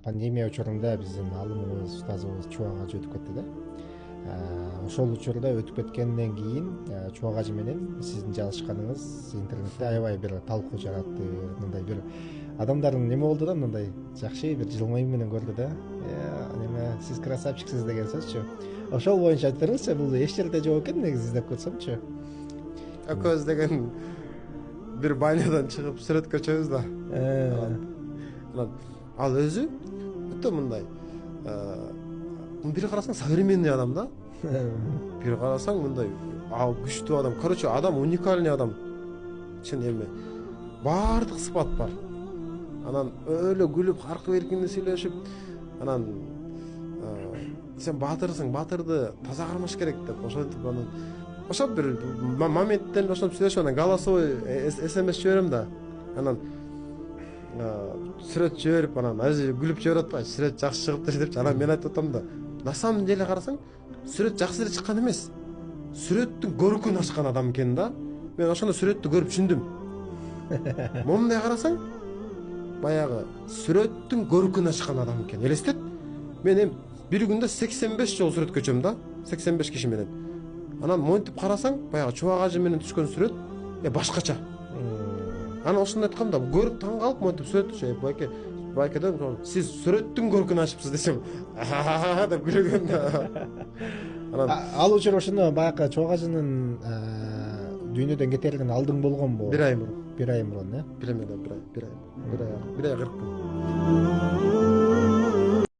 пандемия учурунда биздин алымыбыз, устазыбыз Чубак ажы өтүп кетти да. Ошол учурда өтүп кеткенден кийин Чубак ажы менен сиздин жазышканыңыз интернетте аябай бир талкуу жаратты. Мындай бир адамдардын неме болду да, мындай жакшы бир жылмайым менен көрдү да. Неме сиз красавчиксиз деген сөзчү. Ошол боюнча айтып бериңизчи, бул эч жерде жок экен негизи издеп көрсөмчү. Экөөбүз деген бир банядан чыгып сүрөткө чөбүз да. Ал өзү өтө мындай бир карасаң современный адам да. Бир карасаң мындай күчтүү адам. Короче, адам уникальный адам. Чын эме баардык сыпат бар. Анан өлө күлүп, каркып эркиндүү сүйлөшүп, анан сен батырсың, батырды таза кармаш керек деп ошентип анан ошол бир моменттен ошентип сүйлөшүп анан голосовой SMS жиберем да. Анан сүрөт жиберип анан азыр күлүп жиберип атпайбы, сүрөт жакшы чыгыптыр депчи. Анан мен айтып атам да, на самом деле карасаң, сүрөт жакшы эле чыккан эмес. Сүрөттүн көркүн ачкан адам экен да. Мен ошондо сүрөттү көрүп түшүндүм. Момундай карасаң, баягы сүрөттүн көркүн ачкан адам экен. Элестет. Мен эми бир күндө 85 жолу сүрөткө чөм да, 85 киши менен. Анан монтип карасаң, баягы Чубак ажы менен түшкөн сүрөт башкача. Анан ошондой айткам да, көрүп таң калып монтип сүрөттү байкеден сиз сүрөттүн көркүн ачыпсыз десем, деп күлгөн да. Анан ал учур ошондо баягы Чубак ажынын дүйнөдөн кетеринин алдың болгонбу? Бир ай мурун. Бир ай мурун, бир ай 40 күн.